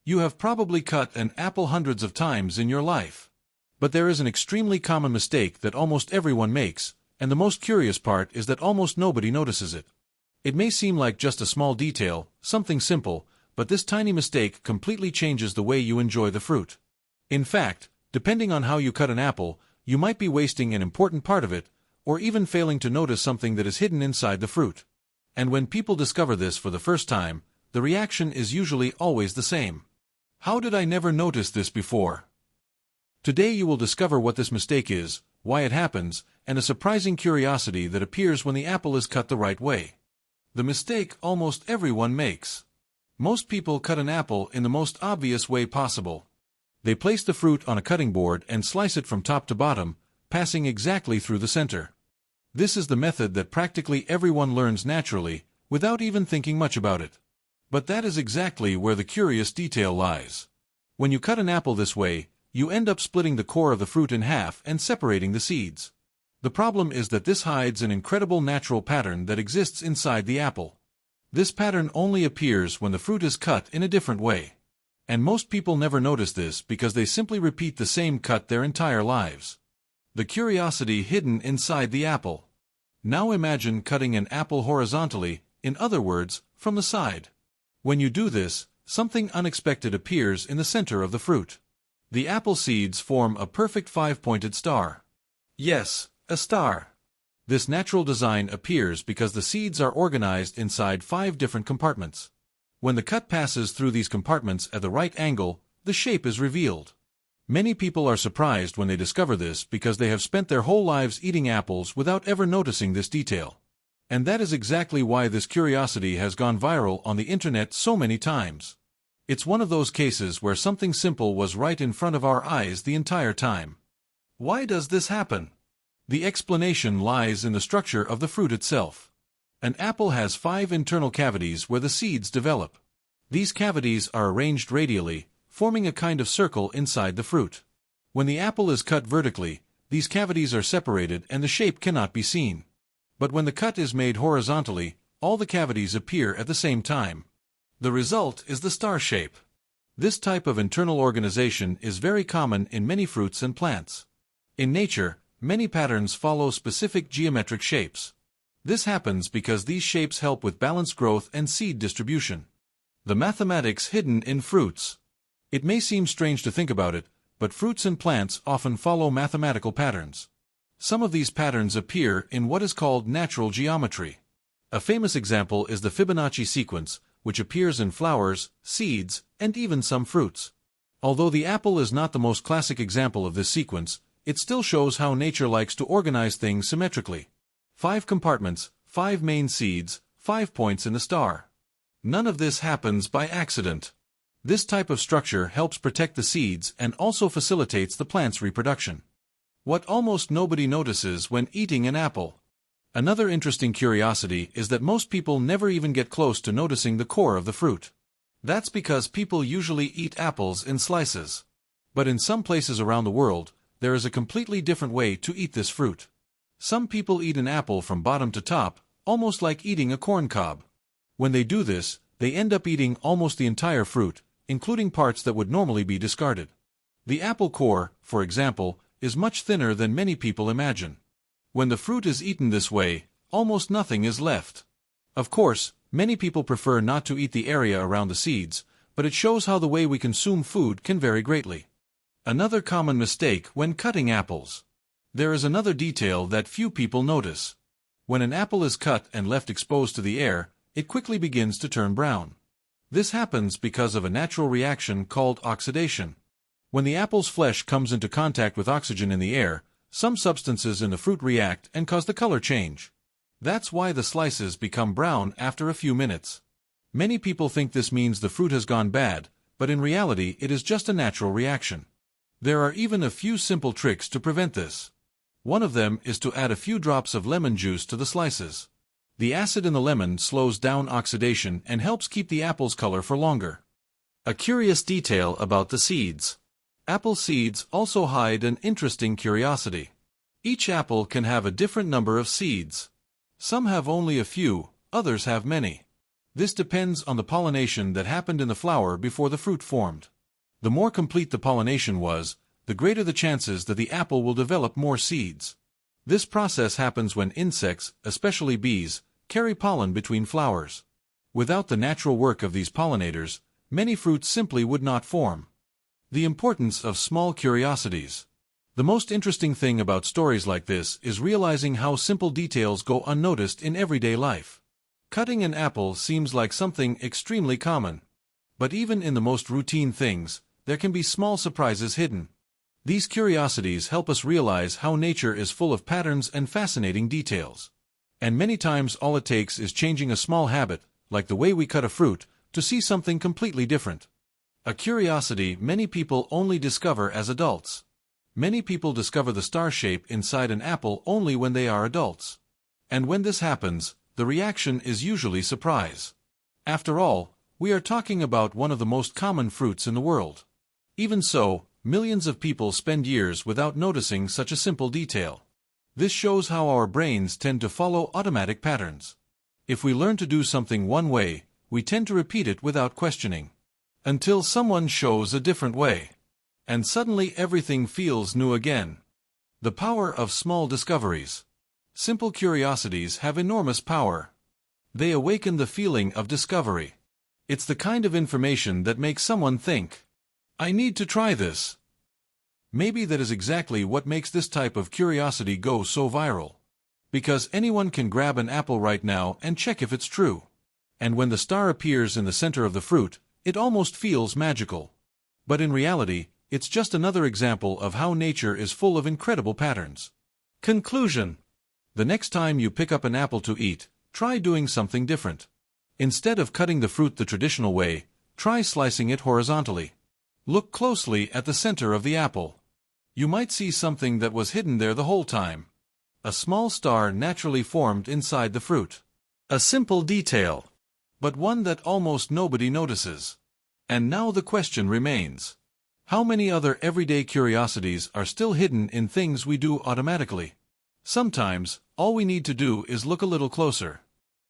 You have probably cut an apple hundreds of times in your life. But there is an extremely common mistake that almost everyone makes, and the most curious part is that almost nobody notices it. It may seem like just a small detail, something simple, but this tiny mistake completely changes the way you enjoy the fruit. In fact, depending on how you cut an apple, you might be wasting an important part of it, or even failing to notice something that is hidden inside the fruit. And when people discover this for the first time, the reaction is usually always the same. How did I never notice this before? Today you will discover what this mistake is, why it happens, and a surprising curiosity that appears when the apple is cut the right way. The mistake almost everyone makes. Most people cut an apple in the most obvious way possible. They place the fruit on a cutting board and slice it from top to bottom, passing exactly through the center. This is the method that practically everyone learns naturally, without even thinking much about it. But that is exactly where the curious detail lies. When you cut an apple this way, you end up splitting the core of the fruit in half and separating the seeds. The problem is that this hides an incredible natural pattern that exists inside the apple. This pattern only appears when the fruit is cut in a different way. And most people never notice this because they simply repeat the same cut their entire lives. The curiosity hidden inside the apple. Now imagine cutting an apple horizontally, in other words, from the side. When you do this, something unexpected appears in the center of the fruit. The apple seeds form a perfect five-pointed star. Yes, a star. This natural design appears because the seeds are organized inside 5 different compartments. When the cut passes through these compartments at the right angle, the shape is revealed. Many people are surprised when they discover this because they have spent their whole lives eating apples without ever noticing this detail. And that is exactly why this curiosity has gone viral on the internet so many times. It's one of those cases where something simple was right in front of our eyes the entire time. Why does this happen? The explanation lies in the structure of the fruit itself. An apple has 5 internal cavities where the seeds develop. These cavities are arranged radially, forming a kind of circle inside the fruit. When the apple is cut vertically, these cavities are separated and the shape cannot be seen. But when the cut is made horizontally, all the cavities appear at the same time. The result is the star shape. This type of internal organization is very common in many fruits and plants. In nature, many patterns follow specific geometric shapes. This happens because these shapes help with balanced growth and seed distribution. The mathematics hidden in fruits. It may seem strange to think about it, but fruits and plants often follow mathematical patterns. Some of these patterns appear in what is called natural geometry. A famous example is the Fibonacci sequence, which appears in flowers, seeds, and even some fruits. Although the apple is not the most classic example of this sequence, it still shows how nature likes to organize things symmetrically. 5 compartments, 5 main seeds, 5 points in a star. None of this happens by accident. This type of structure helps protect the seeds and also facilitates the plant's reproduction. What almost nobody notices when eating an apple. Another interesting curiosity is that most people never even get close to noticing the core of the fruit. That's because people usually eat apples in slices. But in some places around the world, there is a completely different way to eat this fruit. Some people eat an apple from bottom to top, almost like eating a corn cob. When they do this, they end up eating almost the entire fruit, including parts that would normally be discarded. The apple core, for example, is much thinner than many people imagine. When the fruit is eaten this way, almost nothing is left. Of course, many people prefer not to eat the area around the seeds, but it shows how the way we consume food can vary greatly. Another common mistake when cutting apples. There is another detail that few people notice. When an apple is cut and left exposed to the air, it quickly begins to turn brown. This happens because of a natural reaction called oxidation. When the apple's flesh comes into contact with oxygen in the air, some substances in the fruit react and cause the color change. That's why the slices become brown after a few minutes. Many people think this means the fruit has gone bad, but in reality it is just a natural reaction. There are even a few simple tricks to prevent this. One of them is to add a few drops of lemon juice to the slices. The acid in the lemon slows down oxidation and helps keep the apple's color for longer. A curious detail about the seeds. Apple seeds also hide an interesting curiosity. Each apple can have a different number of seeds. Some have only a few, others have many. This depends on the pollination that happened in the flower before the fruit formed. The more complete the pollination was, the greater the chances that the apple will develop more seeds. This process happens when insects, especially bees, carry pollen between flowers. Without the natural work of these pollinators, many fruits simply would not form. The importance of small curiosities. The most interesting thing about stories like this is realizing how simple details go unnoticed in everyday life. Cutting an apple seems like something extremely common. But even in the most routine things, there can be small surprises hidden. These curiosities help us realize how nature is full of patterns and fascinating details. And many times all it takes is changing a small habit, like the way we cut a fruit, to see something completely different. A curiosity many people only discover as adults. Many people discover the star shape inside an apple only when they are adults. And when this happens, the reaction is usually surprise. After all, we are talking about one of the most common fruits in the world. Even so, millions of people spend years without noticing such a simple detail. This shows how our brains tend to follow automatic patterns. If we learn to do something one way, we tend to repeat it without questioning. Until someone shows a different way. And suddenly everything feels new again. The power of small discoveries. Simple curiosities have enormous power. They awaken the feeling of discovery. It's the kind of information that makes someone think, I need to try this. Maybe that is exactly what makes this type of curiosity go so viral. Because anyone can grab an apple right now and check if it's true. And when the star appears in the center of the fruit, it almost feels magical. But in reality, it's just another example of how nature is full of incredible patterns. Conclusion. The next time you pick up an apple to eat, try doing something different. Instead of cutting the fruit the traditional way, try slicing it horizontally. Look closely at the center of the apple. You might see something that was hidden there the whole time. A small star naturally formed inside the fruit. A simple detail, but one that almost nobody notices. And now the question remains. How many other everyday curiosities are still hidden in things we do automatically? Sometimes, all we need to do is look a little closer.